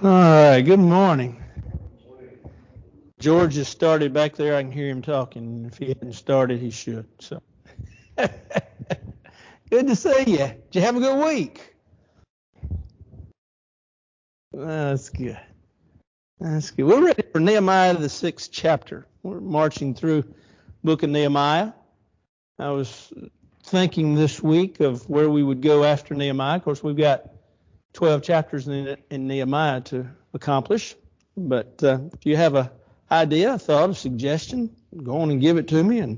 All right, good morning. George has started back there. I can hear him talking. If he hadn't started, he should. So, good to see you. Did you have a good week? That's good. That's good. We're ready for Nehemiah, the 6th chapter. We're marching through the book of Nehemiah. I was thinking this week of where we would go after Nehemiah. Of course, we've got 12 chapters in Nehemiah to accomplish. But if you have a idea, a thought, a suggestion, go on and give it to me, and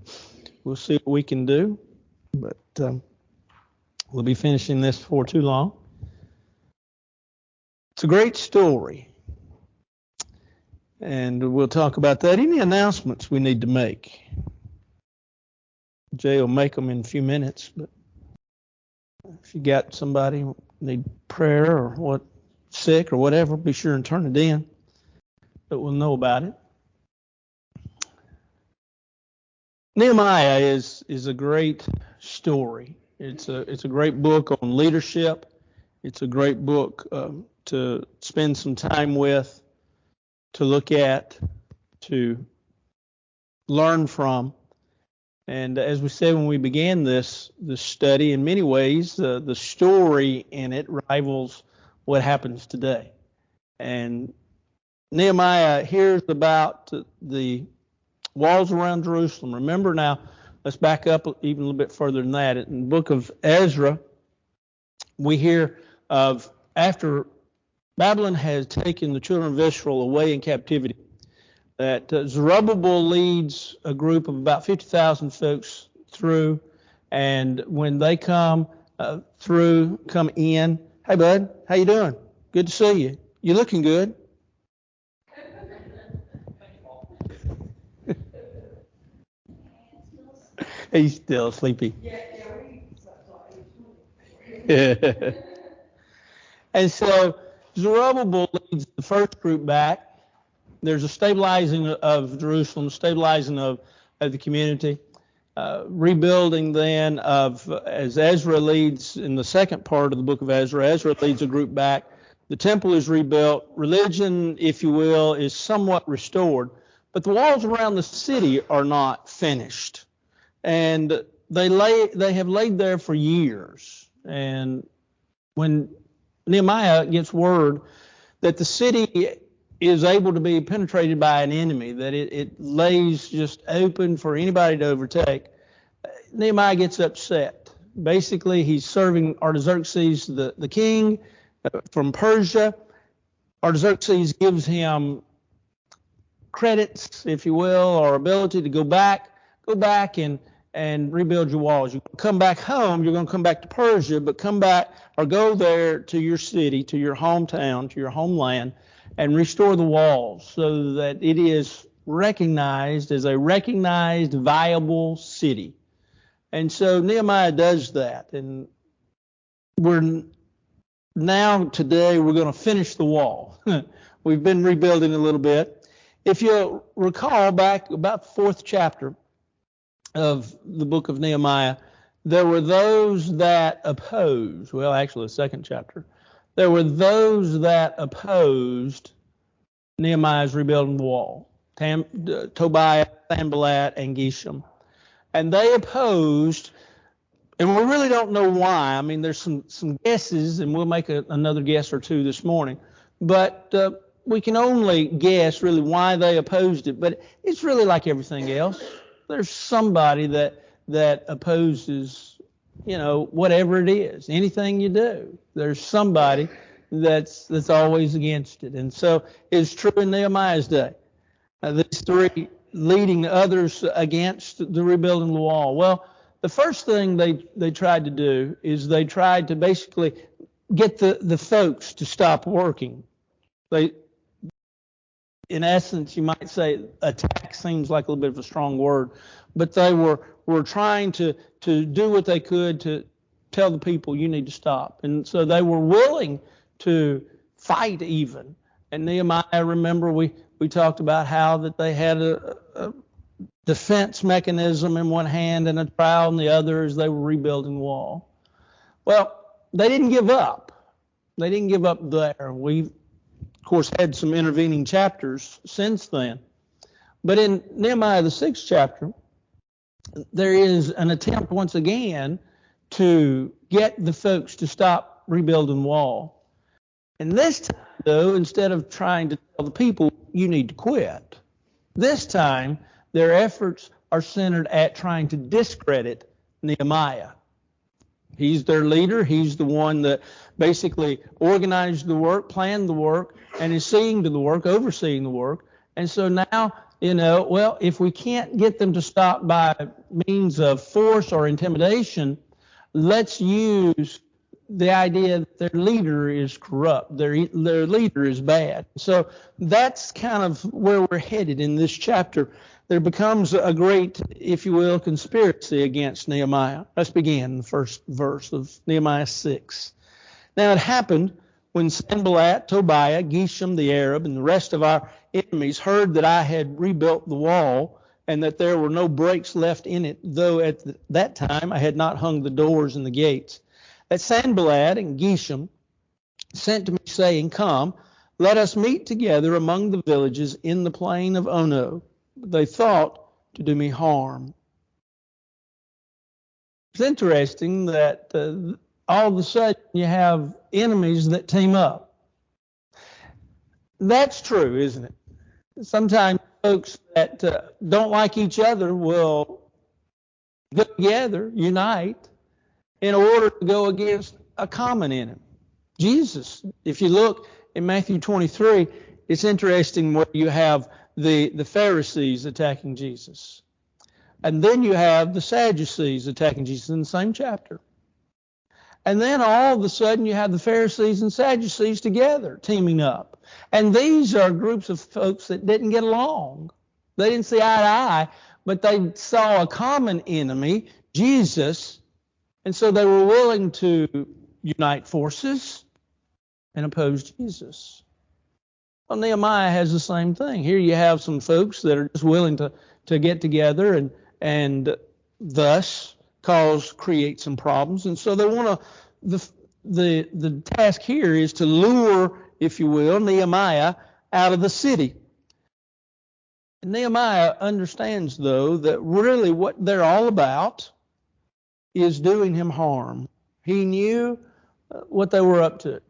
we'll see what we can do. But we'll be finishing this before too long. It's a great story, and we'll talk about that. Any announcements we need to make? Jay will make them in a few minutes, but if you got somebody need prayer or what, sick or whatever, be sure and turn it in, but we'll know about it. Nehemiah is a great story. It's a great book on leadership. It's a great book to spend some time with, to look at, to learn from. And as we said when we began this study, in many ways, the story in it rivals what happens today. And Nehemiah hears about the walls around Jerusalem. Remember now, let's back up even a little bit further than that. In the book of Ezra, we hear of after Babylon has taken the children of Israel away in captivity, that Zerubbabel leads a group of about 50,000 folks through, and when they come come in, hey bud, how you doing? Good to see you. You looking good. He's still sleepy. And so Zerubbabel leads the first group back. There's a stabilizing of Jerusalem, stabilizing of the community, rebuilding then as Ezra leads in the second part of the book of Ezra. Ezra leads a group back. The temple is rebuilt. Religion, if you will, is somewhat restored. But the walls around the city are not finished. And they have laid there for years. And when Nehemiah gets word that the city is able to be penetrated by an enemy, that it lays just open for anybody to overtake, Nehemiah gets upset. Basically, he's serving Artaxerxes, the king from Persia. Artaxerxes gives him credits, if you will, or ability to go back and rebuild your walls. You come back home, you're going to come back to Persia, but come back or go there to your city, to your hometown, to your homeland, and restore the walls so that it is recognized as a recognized, viable city. And so Nehemiah does that. And today, we're going to finish the wall. We've been rebuilding a little bit. If you'll recall back about the 4th chapter of the book of Nehemiah, there were those that opposed, well, actually the 2nd chapter, there were those that opposed Nehemiah's rebuilding the wall, Tobiah, Sanballat, and Geshem. And they opposed, and we really don't know why. I mean, there's some guesses, and we'll make another guess or two this morning. But we can only guess really why they opposed it. But it's really like everything else. There's somebody that opposes, whatever it is, anything you do. There's somebody that's always against it. And so it's true in Nehemiah's day. These three leading others against the rebuilding the wall. Well, the first thing they tried to do is they tried to basically get the folks to stop working. In essence, you might say attack seems like a little bit of a strong word, but they were trying to do what they could to tell the people you need to stop. And so they were willing to fight even. And Nehemiah, remember we talked about how that they had a defense mechanism in one hand and a trowel in the other as they were rebuilding the wall. Well, they didn't give up. They didn't give up there. Of course, had some intervening chapters since then. But in Nehemiah, the 6th chapter, there is an attempt once again to get the folks to stop rebuilding the wall. And this time, though, instead of trying to tell the people, you need to quit, this time their efforts are centered at trying to discredit Nehemiah. He's their leader. He's the one that basically organized the work, planned the work, and is seeing to the work, overseeing the work. And so now, well, if we can't get them to stop by means of force or intimidation, let's use the idea that their leader is corrupt, their leader is bad. So that's kind of where we're headed in this chapter. There becomes a great, if you will, conspiracy against Nehemiah. Let's begin the first verse of Nehemiah 6. Now it happened when Sanballat, Tobiah, Geshem the Arab, and the rest of our enemies heard that I had rebuilt the wall and that there were no breaks left in it, though at that time I had not hung the doors and the gates, that Sanballat and Geshem sent to me, saying, Come, let us meet together among the villages in the plain of Ono. They thought to do me harm. It's interesting that all of a sudden you have enemies that team up. That's true, isn't it? Sometimes folks that don't like each other will go together, unite, in order to go against a common enemy. Jesus, if you look in Matthew 23, it's interesting where you have the Pharisees attacking Jesus. And then you have the Sadducees attacking Jesus in the same chapter. And then all of a sudden you have the Pharisees and Sadducees together, teaming up. And these are groups of folks that didn't get along. They didn't see eye to eye, but they saw a common enemy, Jesus, and so they were willing to unite forces and oppose Jesus. Well, Nehemiah has the same thing. Here you have some folks that are just willing to get together and thus create some problems. And so they want to, the task here is to lure, if you will, Nehemiah out of the city. And Nehemiah understands, though, that really what they're all about is doing him harm. He knew what they were up to.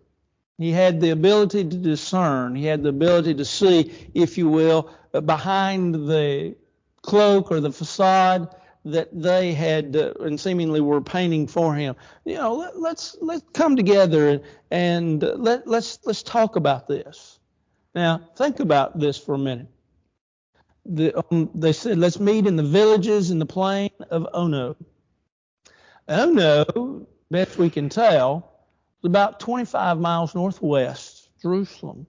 He had the ability to discern. He had the ability to see, if you will, behind the cloak or the facade that they had and seemingly were painting for him. Let's come together and let's talk about this. Now, think about this for a minute. They said, let's meet in the villages in the plain of Ono. Ono, best we can tell, is about 25 miles northwest Jerusalem.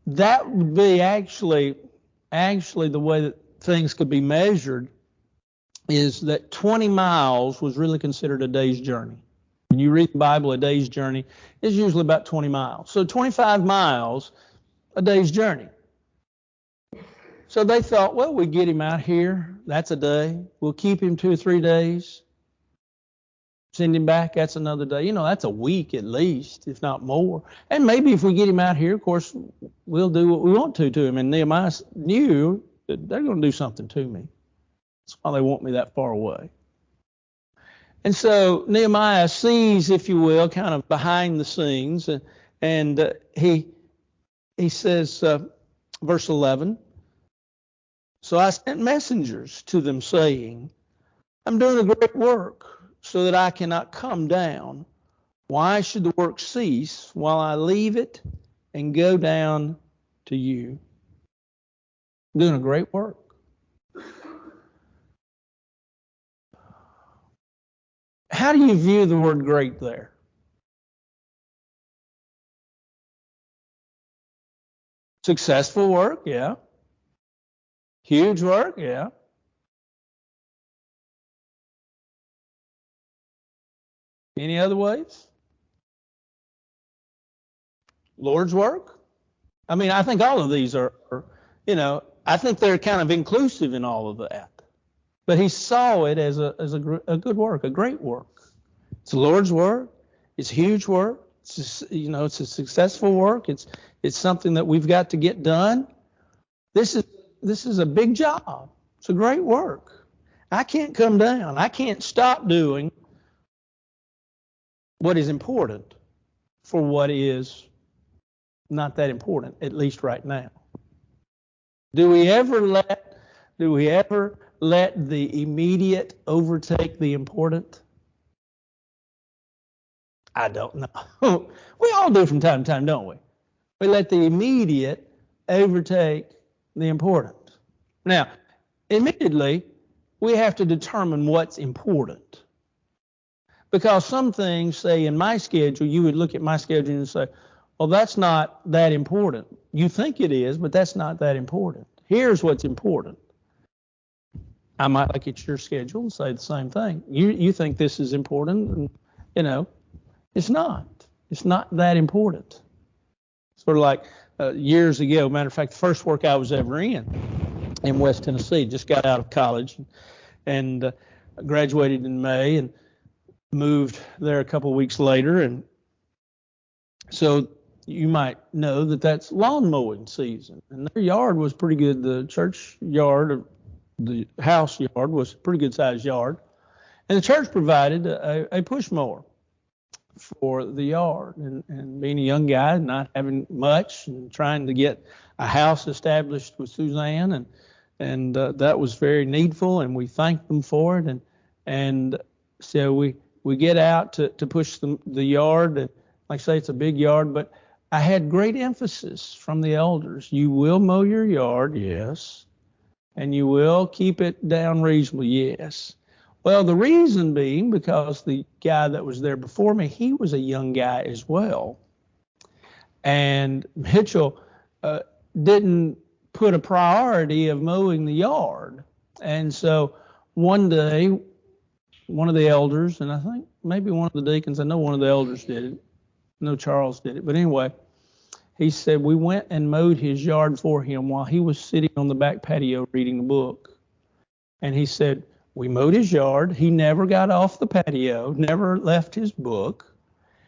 That would be actually the way that things could be measured is that 20 miles was really considered a day's journey. When you read the Bible, a day's journey is usually about 20 miles. So 25 miles, a day's journey. So they thought, well, we get him out here. That's a day. We'll keep him 2 or 3 days. Send him back. That's another day. That's a week at least, if not more. And maybe if we get him out here, of course, we'll do what we want to him. And Nehemiah knew that they're going to do something to me. That's why they want me that far away. And so Nehemiah sees, if you will, kind of behind the scenes. And he says, verse 11, So I sent messengers to them saying, I'm doing a great work so that I cannot come down. Why should the work cease while I leave it and go down to you? I'm doing a great work. How do you view the word great there? Successful work, yeah. Huge work, yeah. Any other ways? Lord's work? I mean, I think all of these are, I think they're kind of inclusive in all of that. But he saw it as a good work, a great work. It's the Lord's work. It's huge work. It's just, it's a successful work. It's something that we've got to get done. This is a big job. It's a great work. I can't come down. I can't stop doing what is important for what is not that important, at least right now. Do we ever let the immediate overtake the important? I don't know. We all do from time to time, don't we? We let the immediate overtake the important. Now, admittedly, we have to determine what's important. Because some things, say in my schedule, you would look at my schedule and say, well, that's not that important. You think it is, but that's not that important. Here's what's important. I might look at your schedule and say the same thing. You think this is important, and, it's not. It's not that important. Sort of like years ago, matter of fact, the first work I was ever in West Tennessee, just got out of college and graduated in May and moved there a couple of weeks later. And so you might know that that's lawn mowing season. And their yard was pretty good. The church yard, or the house yard, was a pretty good sized yard. And the church provided a push mower for the yard. And being a young guy, not having much, and trying to get a house established with Suzanne, and that was very needful, and we thanked them for it. And so we get out to push the yard. And like I say, it's a big yard, but I had great emphasis from the elders. You will mow your yard, yes, and you will keep it down reasonably, yes. Well, the reason being because the guy that was there before me, he was a young guy as well. And Mitchell didn't put a priority of mowing the yard. And so one day, one of the elders, and I think maybe one of the deacons, I know one of the elders did it. I know Charles did it. But anyway, he said we went and mowed his yard for him while he was sitting on the back patio reading a book. And he said, we mowed his yard. He never got off the patio, never left his book.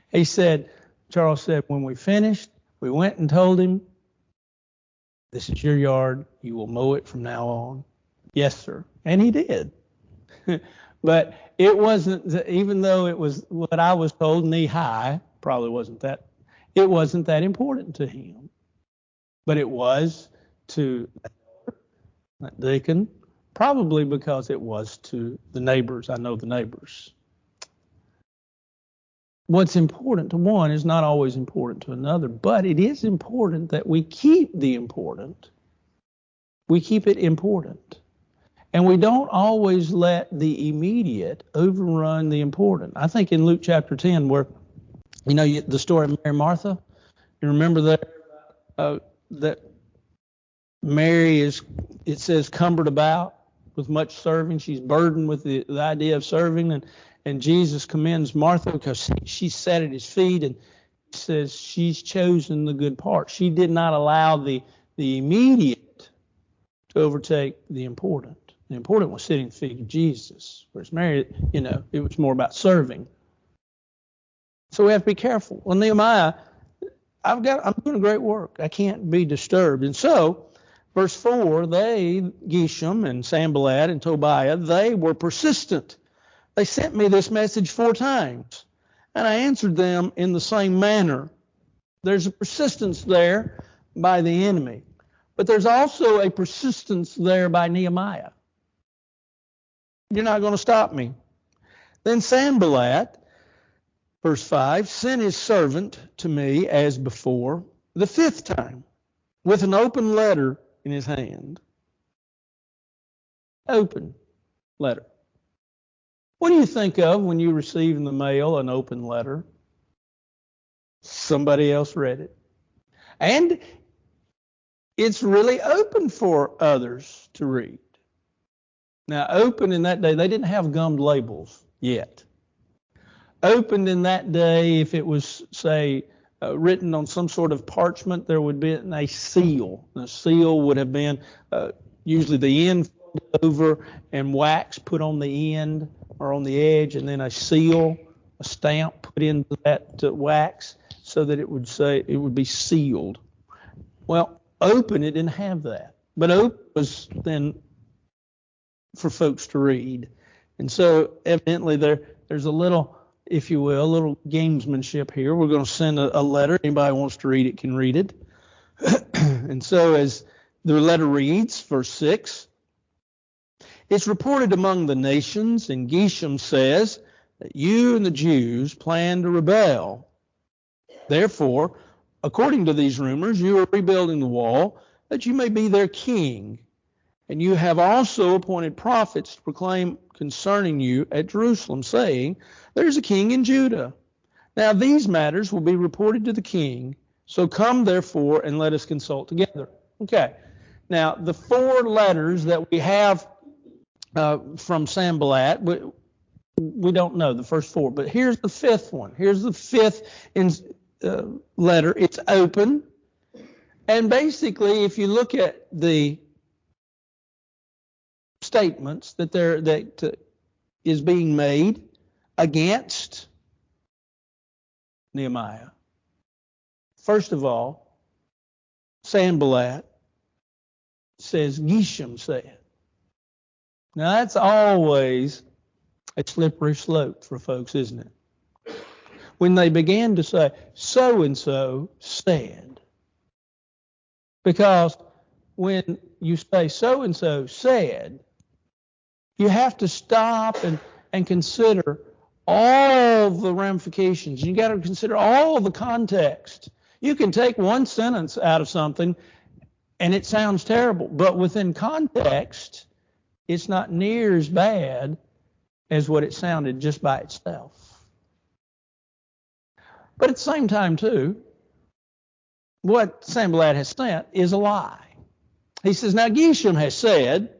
He said, Charles said, when we finished, we went and told him, this is your yard. You will mow it from now on. Yes, sir. And he did. But it wasn't, even though it was what I was told, knee high, probably wasn't that, it wasn't that important to him. But it was to that deacon, probably because it was to the neighbors. I know the neighbors. What's important to one is not always important to another, but it is important that we keep the important. We keep it important. And we don't always let the immediate overrun the important. I think in Luke chapter 10, where, the story of Mary and Martha, you remember that Mary is, it says, cumbered about with much serving. She's burdened with the idea of serving. And Jesus commends Martha because she sat at his feet, and says she's chosen the good part. She did not allow the immediate to overtake the important. The important was sitting at the feet of Jesus. Whereas Mary, it was more about serving. So we have to be careful. Well, Nehemiah, I'm doing great work. I can't be disturbed. And so, verse 4, Geshem and Sanballat and Tobiah, they were persistent. They sent me this message 4 times, and I answered them in the same manner. There's a persistence there by the enemy, but there's also a persistence there by Nehemiah. You're not going to stop me. Then Sanballat, verse 5, sent his servant to me as before, the 5th time, with an open letter in his hand. Open letter. What do you think of when you receive in the mail an open letter? Somebody else read it. And it's really open for others to read. Now, open in that day, they didn't have gummed labels yet. Opened in that day, if it was, say, written on some sort of parchment, there would be a seal. The seal would have been usually the end over and wax put on the end or on the edge, and then a seal, a stamp put into that wax. so that it would be sealed. Well, open, it didn't have that. But open was then for folks to read. And so evidently there's a little, if you will, a little gamesmanship here. We're going to send a letter. Anybody who wants to read it can read it. And so as the letter reads, verse 6, it's reported among the nations, and Geshem says that you and the Jews plan to rebel. Therefore, according to these rumors, you are rebuilding the wall that you may be their king. And you have also appointed prophets to proclaim concerning you at Jerusalem, saying, there's a king in Judah. Now these matters will be reported to the king. So come, therefore, and let us consult together. Okay. Now, the 4 letters that we have from Sanballat, we don't know the first 4, but here's the 5th one. Here's the 5th letter. It's open. And basically, if you look at the statements that is being made against Nehemiah, first of all, Sanballat says, Geshem said. Now, that's always a slippery slope for folks, isn't it? When they began to say, so-and-so said. Because when you say so-and-so said, you have to stop and consider all the ramifications. You got to consider all the context. You can take one sentence out of something and it sounds terrible, but within context, it's not near as bad as what it sounded just by itself. But at the same time, too, what Sanballat has sent is a lie. He says, now Geshem has said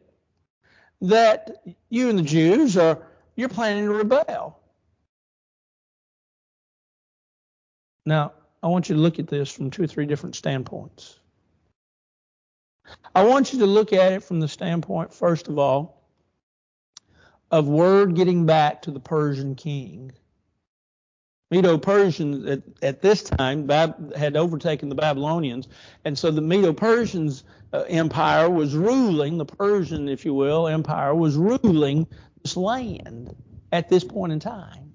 that you and the Jews you're planning to rebel. Now, I want you to look at this from 2 or 3 different standpoints. I want you to look at it from the standpoint, first of all, of word getting back to the Persian king. Medo-Persians at this time had overtaken the Babylonians, and so the Medo-Persians empire was ruling, the Persian, if you will, empire was ruling this land at this point in time.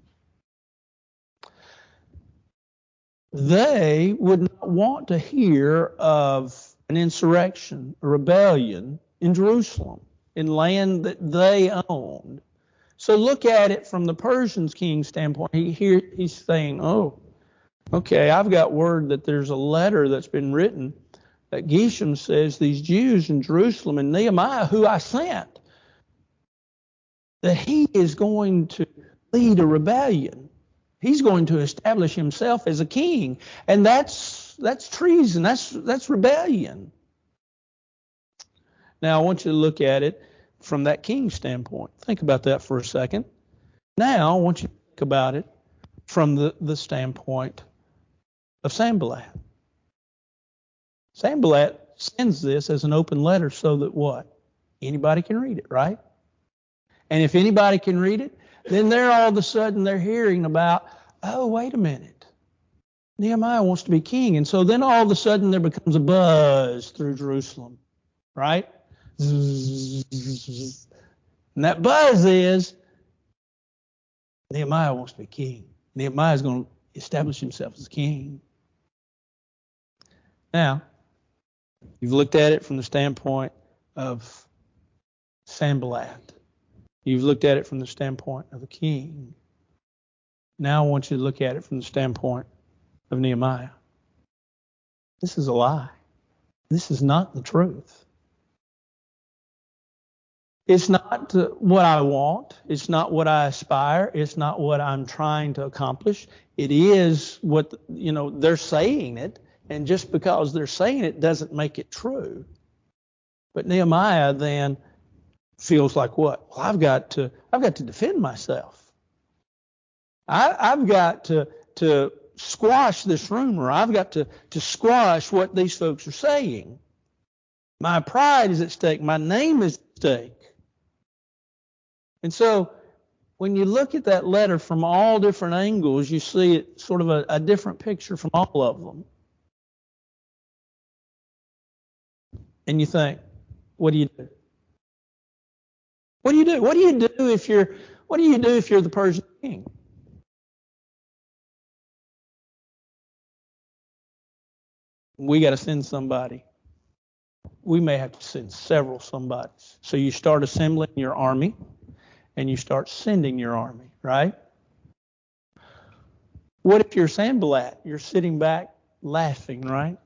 They would not want to hear of an insurrection, a rebellion in Jerusalem, in land that they owned. So look at it from the Persian king's standpoint. He's saying, oh, okay, I've got word that there's a letter that's been written that Geshem says these Jews in Jerusalem and Nehemiah, who I sent, that he is going to lead a rebellion. He's going to establish himself as a king. And that's treason. That's rebellion. Now, I want you to look at it from that king's standpoint. Think about that for a second. Now, I want you to think about it from the standpoint of Sanballat. Sanballat sends this as an open letter so that what? Anybody can read it, right? And if anybody can read it, then all of a sudden they're hearing about, oh, wait a minute. Nehemiah wants to be king. And so then all of a sudden there becomes a buzz through Jerusalem, right? And that buzz is Nehemiah wants to be king. Nehemiah is going to establish himself as king. Now, you've looked at it from the standpoint of Sanballat. You've looked at it from the standpoint of a king. Now I want you to look at it from the standpoint of Nehemiah. This is a lie. This is not the truth. It's not what I want. It's not what I aspire. It's not what I'm trying to accomplish. It is what, they're saying it. And just because they're saying it doesn't make it true. But Nehemiah then feels like what? Well, I've got to defend myself. I've got to squash this rumor. I've got to squash what these folks are saying. My pride is at stake. My name is at stake. And so when you look at that letter from all different angles, you see it sort of a different picture from all of them. And you think, what do you do? What do you do? What do you do if you're the Persian king? We got to send somebody. We may have to send several somebodies. So you start assembling your army and you start sending your army, right? What if you're Sanballat? You're sitting back laughing, right?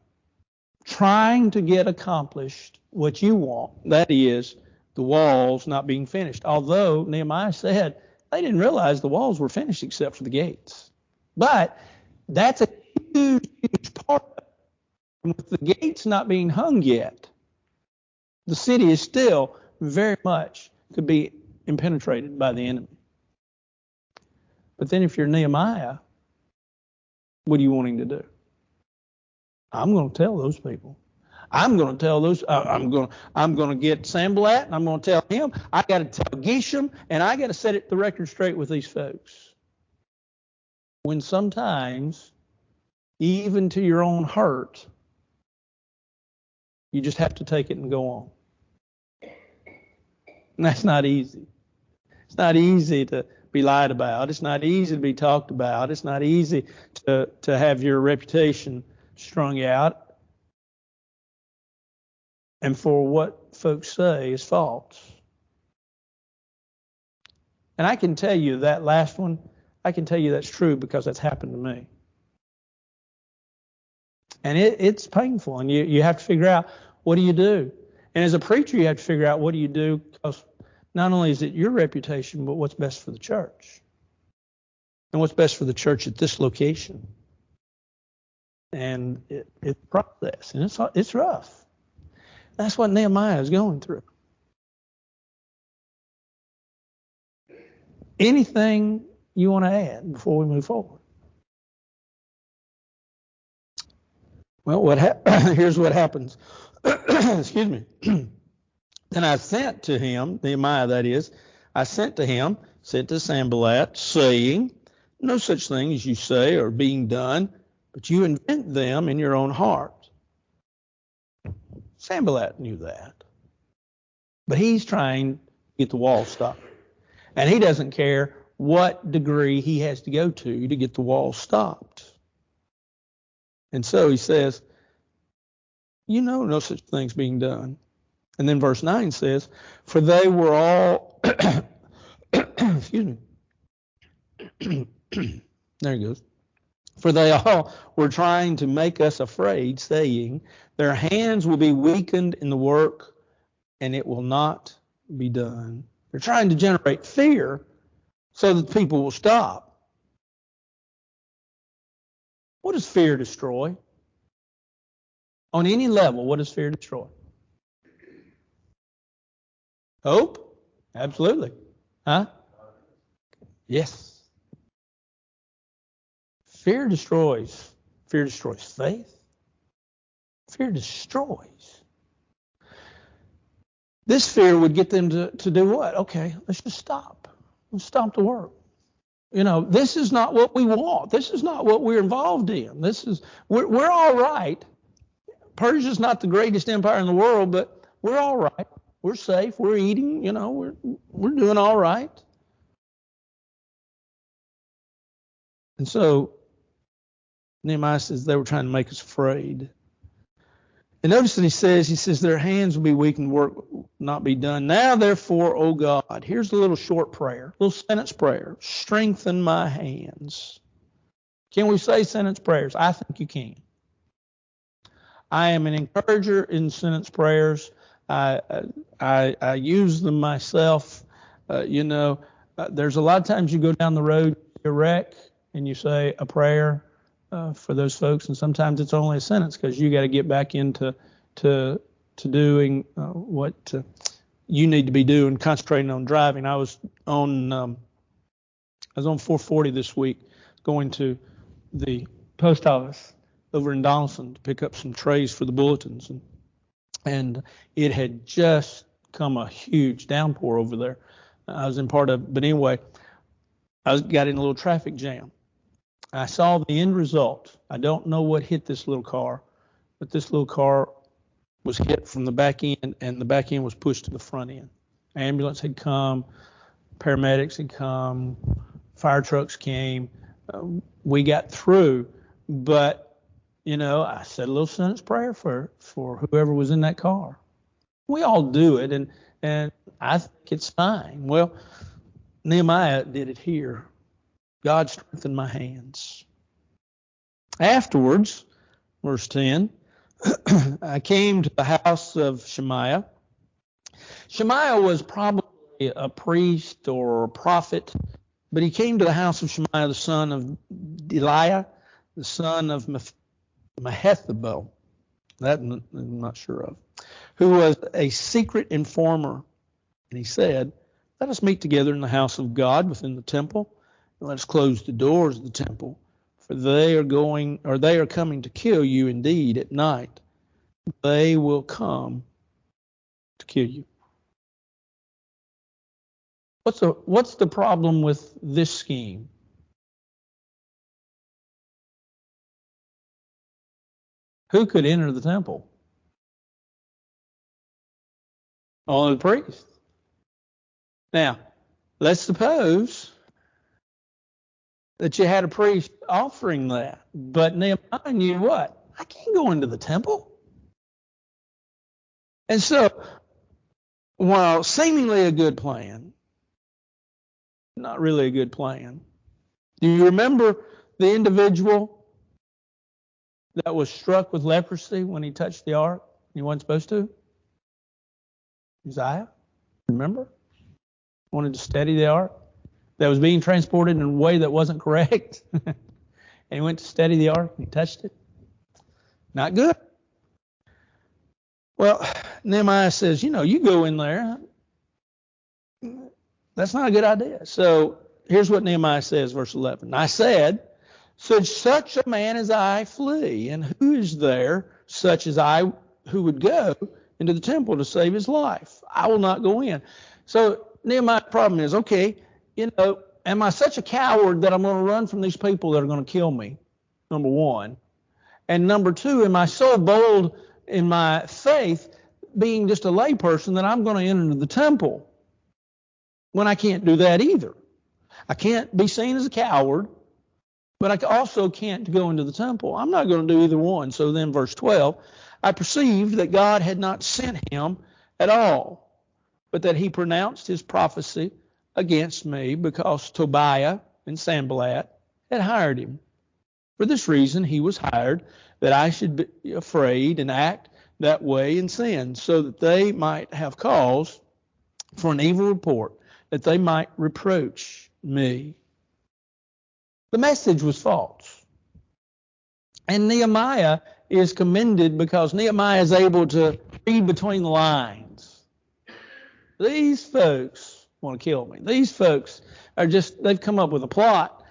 Trying to get accomplished what you want. That is, the walls not being finished. Although Nehemiah said they didn't realize the walls were finished except for the gates. But that's a huge, huge part of it. And with the gates not being hung yet, the city is still very much could be impenetrated by the enemy. But then if you're Nehemiah, what are you wanting to do? I'm going to tell those people. I'm going to tell those. I'm going to get Sanballat, and I'm going to tell him. I got to tell Geshem, and I got to set the record straight with these folks. When sometimes, even to your own hurt, you just have to take it and go on. And that's not easy. It's not easy to be lied about. It's not easy to be talked about. It's not easy to have your reputation strung out. And for what folks say is false. And I can tell you that last one, I can tell you that's true because that's happened to me. And it's painful, and you have to figure out, what do you do? And as a preacher, you have to figure out, what do you do? Because not only is it your reputation, but what's best for the church. And what's best for the church at this location. And it's a process, and it's rough. That's what Nehemiah is going through. Anything you want to add before we move forward? Well, here's what happens. Excuse me. Then I sent to him, Nehemiah that is, I sent to Sanballat, saying, no such thing as you say are being done, but you invent them in your own heart. Sanballat knew that. But he's trying to get the wall stopped. And he doesn't care what degree he has to go to get the wall stopped. And so he says, no such thing's being done. And then verse 9 says, for they were all, excuse me, there he goes. For they all were trying to make us afraid, saying, their hands will be weakened in the work, and it will not be done. They're trying to generate fear so that people will stop. What does fear destroy? On any level, what does fear destroy? Hope? Absolutely. Huh? Yes. Fear destroys. Fear destroys faith. Fear destroys. This fear would get them to do what? Okay, let's just stop. Let's stop the work. This is not what we want. This is not what we're involved in. We're all right. Persia's not the greatest empire in the world, but we're all right. We're safe. We're eating. We're doing all right. And so Nehemiah says they were trying to make us afraid. And notice that he says, their hands will be weak and work will not be done. Now, therefore, O God, here's a little short prayer, little sentence prayer. Strengthen my hands. Can we say sentence prayers? I think you can. I am an encourager in sentence prayers. I use them myself. There's a lot of times you go down the road, you wreck, and you say a prayer for those folks, and sometimes it's only a sentence because you got to get back into doing what you need to be doing, concentrating on driving. I was on 440 this week, going to the post office over in Donaldson to pick up some trays for the bulletins, and it had just come a huge downpour over there. I was in part of, but anyway, I got in a little traffic jam. I saw the end result. I don't know what hit this little car, but this little car was hit from the back end, and the back end was pushed to the front end. Ambulance had come, paramedics had come, fire trucks came. We got through, but I said a little sentence prayer for whoever was in that car. We all do it, and I think it's fine. Well, Nehemiah did it here. God strengthened my hands. Afterwards, verse 10, I came to the house of Shemaiah. Shemaiah was probably a priest or a prophet, but he came to the house of Shemaiah, the son of Deliah, the son of Mehethabel, that I'm not sure of, who was a secret informer. And he said, let us meet together in the house of God within the temple, and let us close the doors of the temple, for they are coming to kill you indeed at night. They will come to kill you. What's the problem with this scheme? Who could enter the temple? Only the priest. Now, let's suppose that you had a priest offering that, but Nehemiah knew what? I can't go into the temple. And so, while seemingly a good plan, not really a good plan. Do you remember the individual that was struck with leprosy when he touched the ark? He wasn't supposed to? Uzziah? Remember? Wanted to steady the ark that was being transported in a way that wasn't correct. And he went to steady the ark and he touched it. Not good. Well, Nehemiah says, you go in there. That's not a good idea. So here's what Nehemiah says, verse 11. I said, should such a man as I flee? And who is there such as I who would go into the temple to save his life? I will not go in. So Nehemiah's problem is, okay, am I such a coward that I'm going to run from these people that are going to kill me? Number one. And number two, am I so bold in my faith, being just a layperson, that I'm going to enter the temple when I can't do that either? I can't be seen as a coward, but I also can't go into the temple. I'm not going to do either one. So then verse 12, I perceived that God had not sent him at all, but that he pronounced his prophecy against me because Tobiah and Sanballat had hired him. For this reason he was hired, that I should be afraid and act that way and sin, so that they might have cause for an evil report, that they might reproach me. The message was false. And Nehemiah is commended because Nehemiah is able to read between the lines. These folks want to kill me. These folks they've come up with a plot.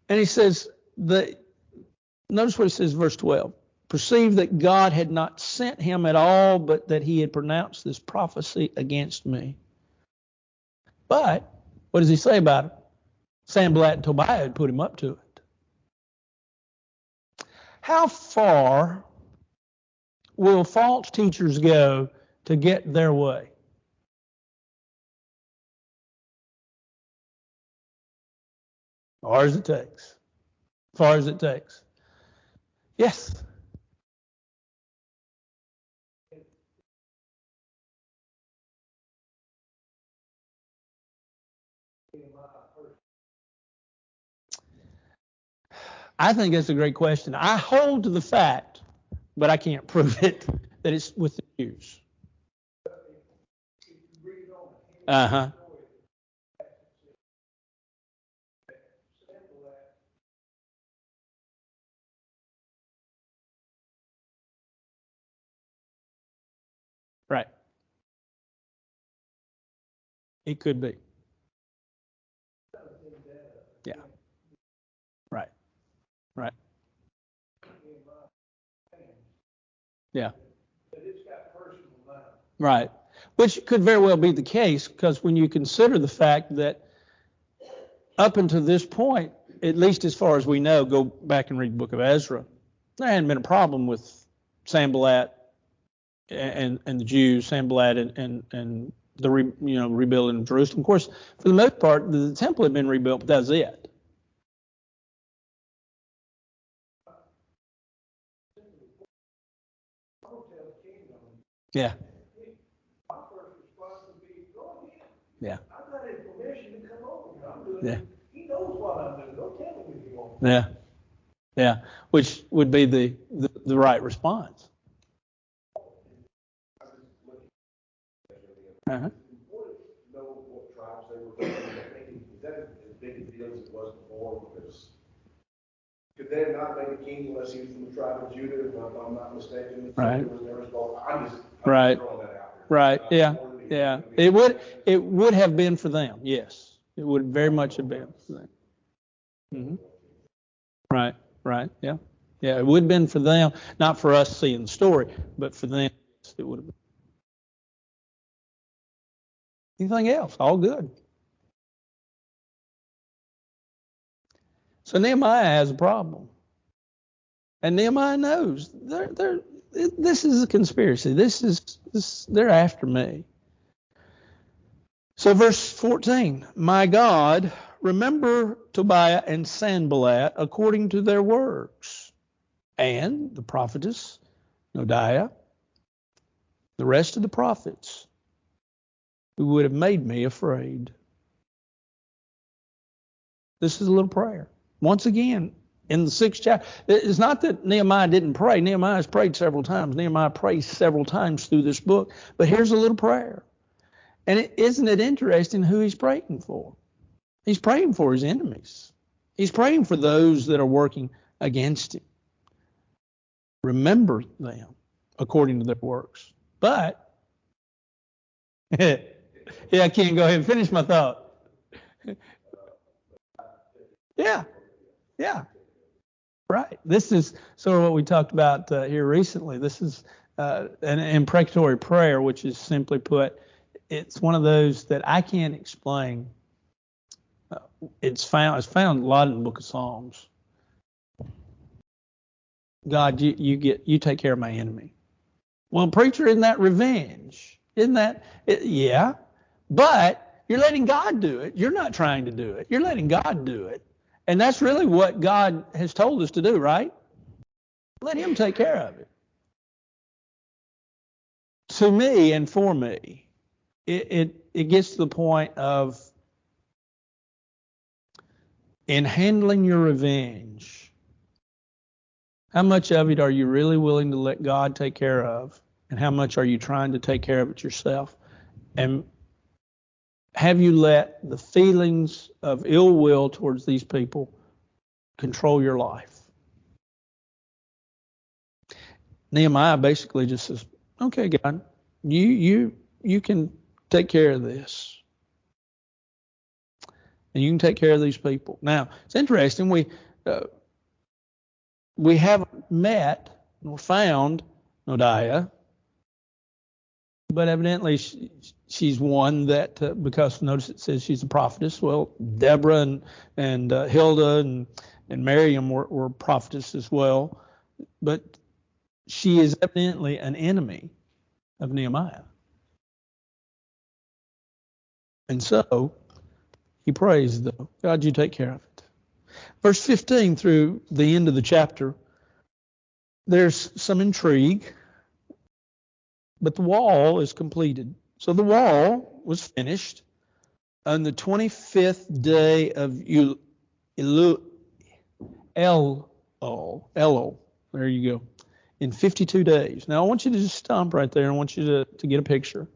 And he says, notice what he says, verse 12. Perceived that God had not sent him at all, but that he had pronounced this prophecy against me. But what does he say about it? Sanballat and Tobiah had put him up to it. How far will false teachers go to get their way? Far as it takes. Far as it takes. Yes. I think that's a great question. I hold to the fact, but I can't prove it, that it's with the Jews. Uh-huh. Right. It could be. Yeah. Right. Right. Yeah. Right. Which could very well be the case, because when you consider the fact that up until this point, at least as far as we know, go back and read the book of Ezra, there hadn't been a problem with Sanballat and the Jews, Sanballat and the rebuilding of Jerusalem. Of course, for the most part, the temple had been rebuilt, but that was it. Yeah. Yeah. Yeah. He knows what I'm doing. Don't tell him if you want. Yeah. Yeah. Which would be the right response. Uh-huh. Know what tribes they were from. Is that as big a deal as it was before? Because could they not make a king unless he was from the tribe of Judah? If I'm not mistaken, right? I'm just throwing that out there. Right. Yeah. Yeah. It would have been for them. Yes. It would very much have been for them. Mm-hmm. Right. Right. Yeah. Yeah. It would have been for them, not for us seeing the story, but for them, it would have been. Anything else? All good. So Nehemiah has a problem. And Nehemiah knows this is a conspiracy. They're after me. So verse 14, my God, remember Tobiah and Sanballat according to their works, and the prophetess Noadiah, the rest of the prophets who would have made me afraid. This is a little prayer. Once again, in the 6th chapter, it's not that Nehemiah didn't pray. Nehemiah has prayed several times. Nehemiah prays several times through this book. But here's a little prayer. And isn't it interesting who he's praying for? He's praying for his enemies. He's praying for those that are working against him. Remember them according to their works. But, yeah, I can't go ahead and finish my thought. Yeah. Right. This is sort of what we talked about here recently. This is an imprecatory prayer, which is simply put, it's one of those that I can't explain. It's found a lot in the book of Psalms. God, you take care of my enemy. Well, preacher, isn't that revenge? Isn't that? Yeah. But you're letting God do it. You're not trying to do it. You're letting God do it. And that's really what God has told us to do, right? Let him take care of it. To me and for me, it gets to the point of, in handling your revenge, how much of it are you really willing to let God take care of? And how much are you trying to take care of it yourself? And have you let the feelings of ill will towards these people control your life? Nehemiah basically just says, okay, God, you can take care of this. And you can take care of these people. Now, it's interesting. We haven't met or found Noadiah, but evidently she's one that, because notice it says she's a prophetess. Well, Deborah and Hilda and Miriam were prophetess as well. But she is evidently an enemy of Nehemiah. And so he prays, though, God, you take care of it. Verse 15 through the end of the chapter, there's some intrigue, but the wall is completed. So the wall was finished on the 25th day of Elul. There you go. In 52 days. Now I want you to just stop right there. I want you to get a picture.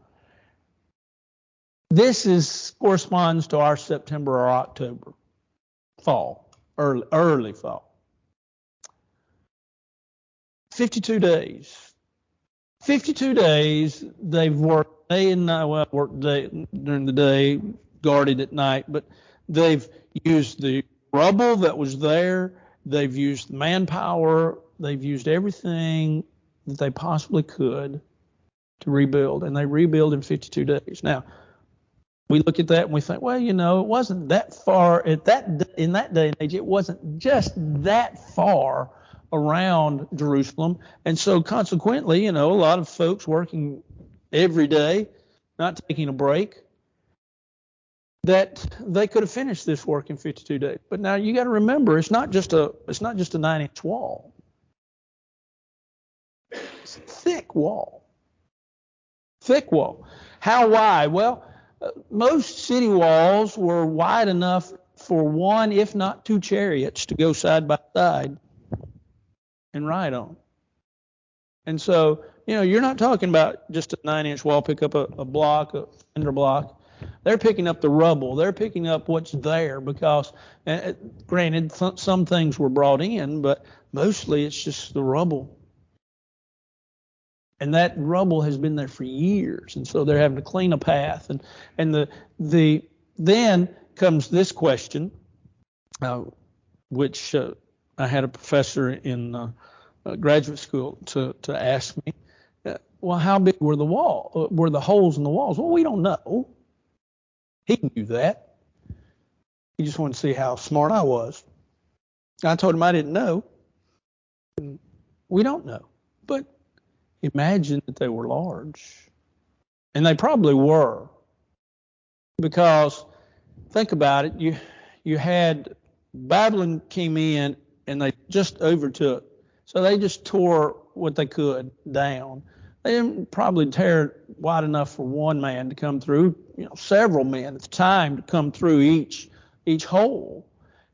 This corresponds to our September or October, fall, early fall. 52 days. 52 days they've worked day and night. Well, worked during the day, guarded at night, but they've used the rubble that was there. They've used manpower. They've used everything that they possibly could to rebuild, and they rebuild in 52 days. Now, We look at that and we think, well, it wasn't that far in that day and age. It wasn't just that far around Jerusalem, and so consequently, a lot of folks working every day, not taking a break, that they could have finished this work in 52 days. But now you got to remember, it's not just a 9-inch wall. It's a thick wall. Thick wall. How wide? Well, most city walls were wide enough for one, if not two chariots to go side by side and ride on. And so, you're not talking about just a 9-inch wall, pick up a block, a cinder block. They're picking up the rubble. They're picking up what's there because, granted, some things were brought in, but mostly it's just the rubble. And that rubble has been there for years, and so they're having to clean a path. And then comes this question, which I had a professor in graduate school to ask me. Well, how big were the holes in the walls? Well, we don't know. He knew that. He just wanted to see how smart I was. I told him I didn't know. We don't know, but imagine that they were large. And they probably were. Because think about it, you had Babylon came in and they just overtook. So they just tore what they could down. They didn't probably tear it wide enough for one man to come through, several men at the time to come through each hole.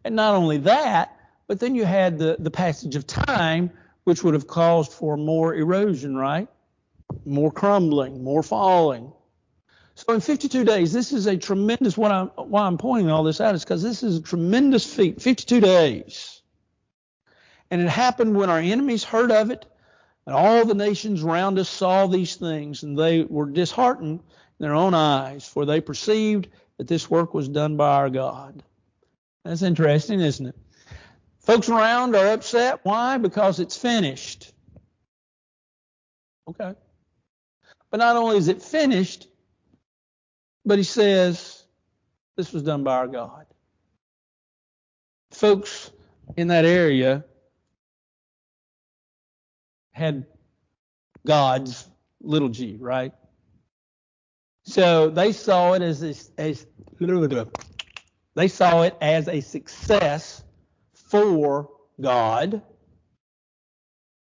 And not only that, but then you had the passage of time, which would have caused for more erosion, right? More crumbling, more falling. So in 52 days, this is a tremendous, why I'm pointing all this out is because this is a tremendous feat, 52 days. And it happened when our enemies heard of it, and all the nations around us saw these things, and they were disheartened in their own eyes, for they perceived that this work was done by our God. That's interesting, isn't it? Folks around are upset. Why? Because it's finished. Okay. But not only is it finished, but he says this was done by our God. Folks in that area had gods, little g, right? So they saw it as a success for God,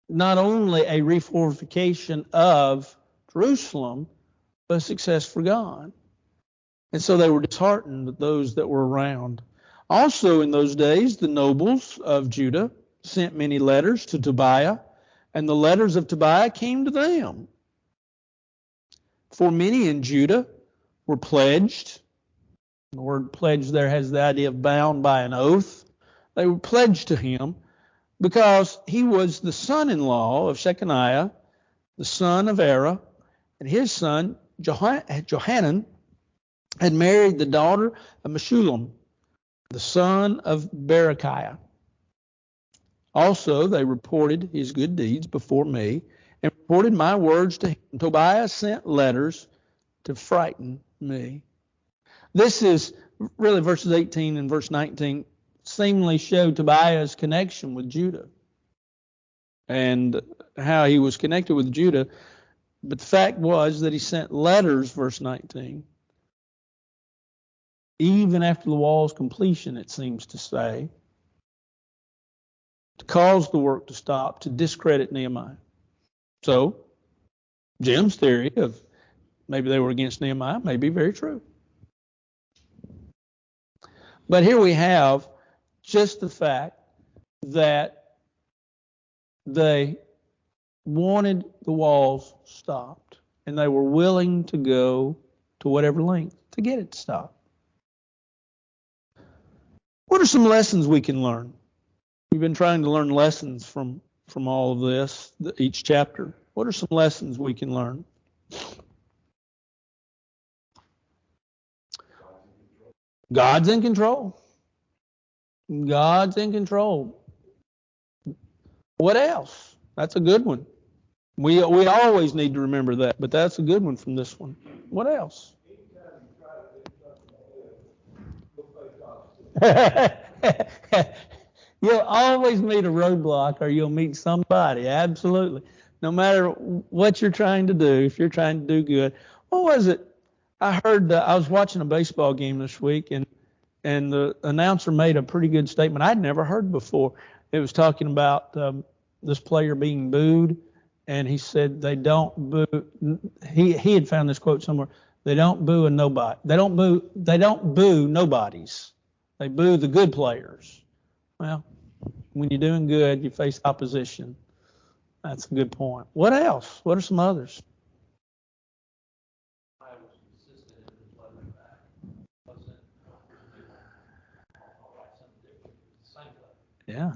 not only a refortification of Jerusalem, but a success for God. And so they were disheartened with those that were around. Also in those days, the nobles of Judah sent many letters to Tobiah, and the letters of Tobiah came to them. For many in Judah were pledged. The word pledged there has the idea of bound by an oath. They were pledged to him because he was the son-in-law of Shechaniah, the son of Era, and his son Johanan had married the daughter of Meshullam, the son of Berechiah. Also, they reported his good deeds before me and reported my words to him. Tobiah sent letters to frighten me. This is really verses 18 and verse 19 seemingly show Tobiah's connection with Judah and how he was connected with Judah. But the fact was that he sent letters, verse 19, even after the wall's completion, it seems to say, to cause the work to stop, to discredit Nehemiah. So, Jim's theory of maybe they were against Nehemiah may be very true. But here we have just the fact that they wanted the walls stopped, and they were willing to go to whatever length to get it stopped. What are some lessons we can learn? We've been trying to learn lessons from all of this, each chapter. What are some lessons we can learn? God's in control. God's in control. What else? That's a good one. We always need to remember that, but that's a good one from this one. What else? You'll always meet a roadblock, or you'll meet somebody. Absolutely. No matter what you're trying to do, if you're trying to do good. What was it? I heard, I was watching a baseball game this week, and the announcer made a pretty good statement I'd never heard before. It was talking about this player being booed, and he said they don't boo. He had found this quote somewhere. They don't boo a nobody. They don't boo nobodies. They boo the good players. Well, when you're doing good, you face opposition. That's a good point. What else? What are some others? Yeah.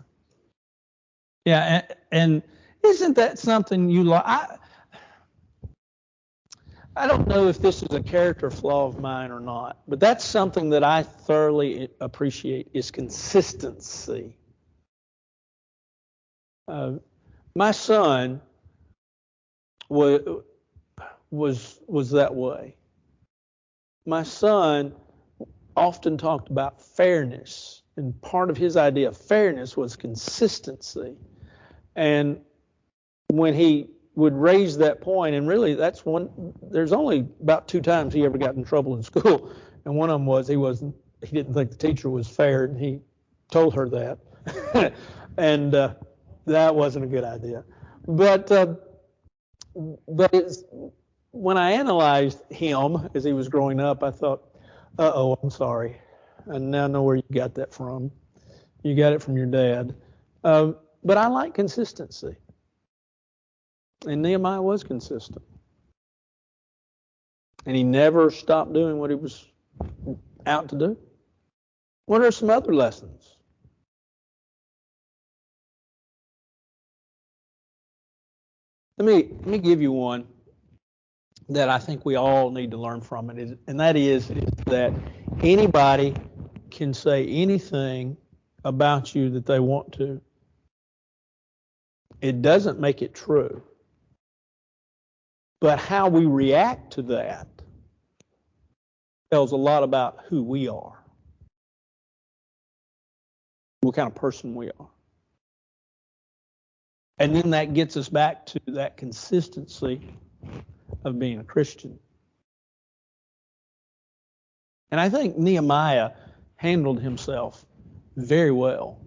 Yeah, and isn't that something you like? I don't know if this is a character flaw of mine or not, but that's something that I thoroughly appreciate is consistency. My son was that way. My son often talked about fairness, and part of his idea of fairness was consistency. And when he would raise that point, and really there's only about 2 times he ever got in trouble in school, and one of them was he didn't think the teacher was fair, and he told her that. And that wasn't a good idea. But when I analyzed him as he was growing up, I thought, I'm sorry. I now know where you got that from. You got it from your dad. But I like consistency. And Nehemiah was consistent. And he never stopped doing what he was out to do. What are some other lessons? Let me give you one that I think we all need to learn from it, and that is that anybody can say anything about you that they want to. It doesn't make it true. But how we react to that tells a lot about who we are, what kind of person we are. And then that gets us back to that consistency of being a Christian. And I think Nehemiah handled himself very well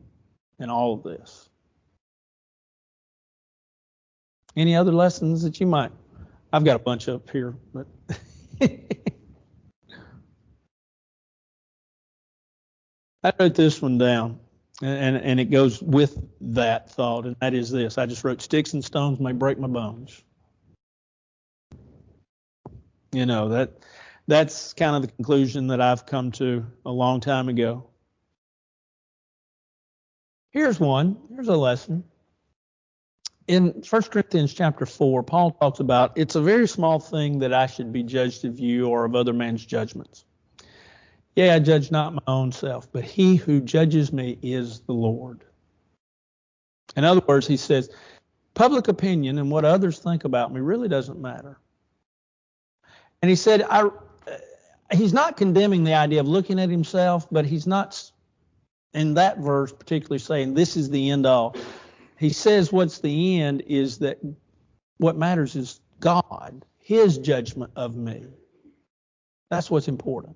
in all of this. Any other lessons that you might? I've got a bunch up here, but I wrote this one down, and it goes with that thought, and that is this. I just wrote, sticks and stones may break my bones. You know, that's kind of the conclusion that I've come to a long time ago. Here's one. Here's a lesson. In 1 Corinthians chapter 4, Paul talks about, it's a very small thing that I should be judged of you or of other men's judgments. Yeah, I judge not my own self, but he who judges me is the Lord. In other words, he says, public opinion and what others think about me really doesn't matter. And he said, he's not condemning the idea of looking at himself, but he's not, in that verse particularly, saying this is the end all. He says what's the end is that what matters is God, his judgment of me. That's what's important.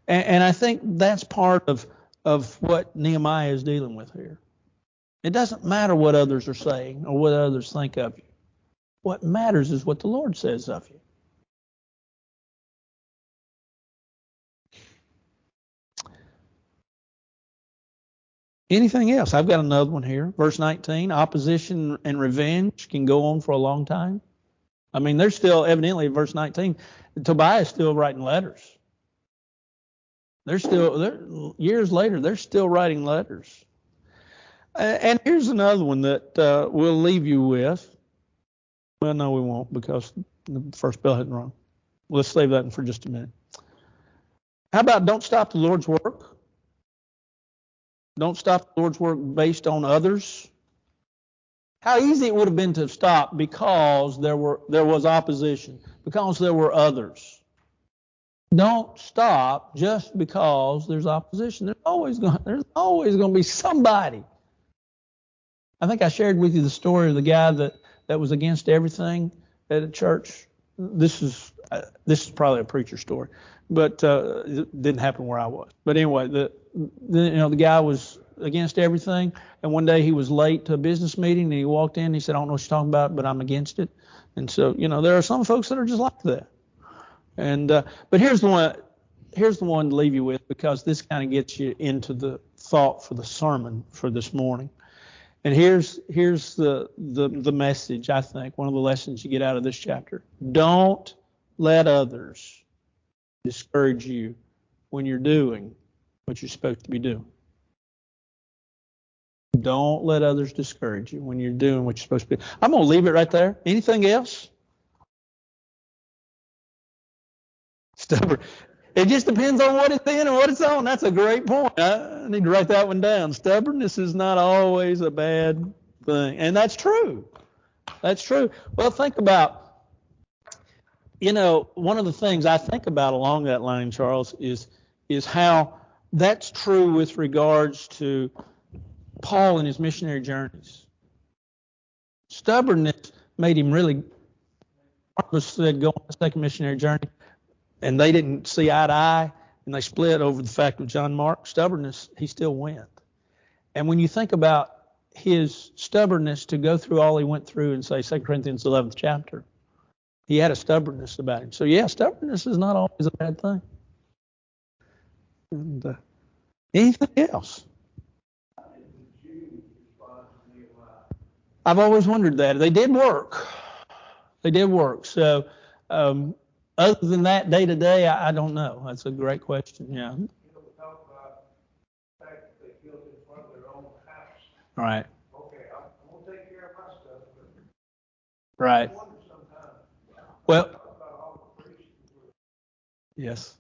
And I think that's part of what Nehemiah is dealing with here. It doesn't matter what others are saying or what others think of you. What matters is what the Lord says of you. Anything else? I've got another one here. Verse 19, opposition and revenge can go on for a long time. I mean, they're still, evidently, verse 19, Tobiah is still writing letters. Years later, they're still writing letters. And here's another one that we'll leave you with. Well, no, we won't, because the first bell hadn't rung. Let's save that for just a minute. How about don't stop the Lord's work? Don't stop the Lord's work based on others. How easy it would have been to stop because there was opposition, because there were others. Don't stop just because there's opposition. There's always going to be somebody. I think I shared with you the story of the guy that was against everything at a church. This is probably a preacher story, but it didn't happen where I was. But anyway, the guy was against everything, and one day he was late to a business meeting, and he walked in. And he said, "I don't know what you're talking about, but I'm against it." And so, there are some folks that are just like that. And but here's the one to leave you with, because this kind of gets you into the thought for the sermon for this morning. And here's the message, I think, one of the lessons you get out of this chapter. Don't let others discourage you when you're doing what you're supposed to be doing. Don't let others discourage you when you're doing what you're supposed to be. I'm going to leave it right there. Anything else? Stubborn. It just depends on what it's in and what it's on. That's a great point. I need to write that one down. Stubbornness is not always a bad thing. And that's true. That's true. Well, think about, one of the things I think about along that line, Charles, is how that's true with regards to Paul and his missionary journeys. Stubbornness made him really, Barnabas said, go on a second missionary journey. And they didn't see eye to eye, and they split over the fact of John Mark. Stubbornness, he still went. And when you think about his stubbornness to go through all he went through in, say, 2 Corinthians 11th chapter, he had a stubbornness about him. So, yeah, stubbornness is not always a bad thing. And anything else? I've always wondered that. They did work. So, other than that, day to day, I don't know. That's a great question. Yeah. We talk about the fact that they killed in front of their own house. Right. Okay, I'm going to take care of my stuff. But right. I wonder sometimes. Well. About all the priests. Yes.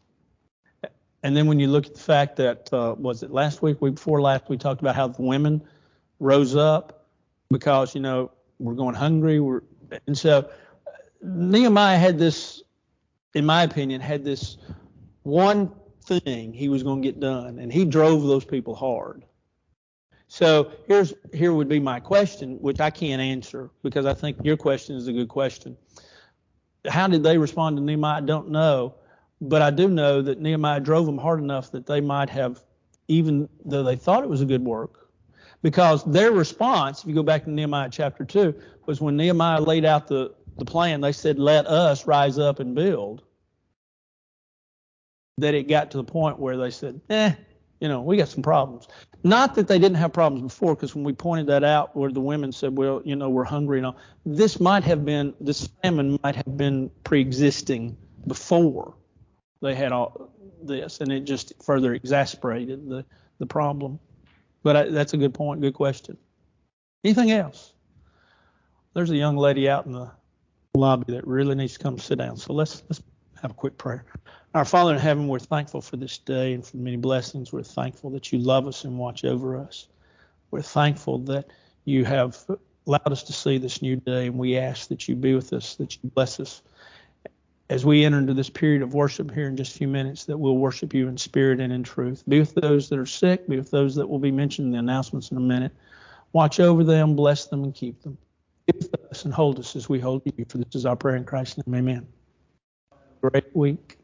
And then when you look at the fact that, was it last week before last, we talked about how the women rose up because, we're going hungry. And so Nehemiah had this, in my opinion, had this one thing he was going to get done, and he drove those people hard. So here would be my question, which I can't answer because I think your question is a good question. How did they respond to Nehemiah? I don't know, but I do know that Nehemiah drove them hard enough that they might have, even though they thought it was a good work, because their response, if you go back to Nehemiah chapter 2, was when Nehemiah laid out the plan, they said, let us rise up and build. That it got to the point where they said, we got some problems. Not that they didn't have problems before, because when we pointed that out where the women said, well, we're hungry and all, this famine might have been pre-existing before they had all this, and it just further exasperated the problem. But that's a good point, good question. Anything else? There's a young lady out in the lobby that really needs to come sit down. So let's have a quick prayer. Our Father in heaven, we're thankful for this day and for many blessings. We're thankful that you love us and watch over us. We're thankful that you have allowed us to see this new day, and we ask that you be with us, that you bless us as we enter into this period of worship here in just a few minutes, that we'll worship you in spirit and in truth. Be with those that are sick. Be with those that will be mentioned in the announcements in a minute. Watch over them, bless them, and keep them. Be with us and hold us as we hold you. For this is our prayer in Christ's name. Amen. Great week.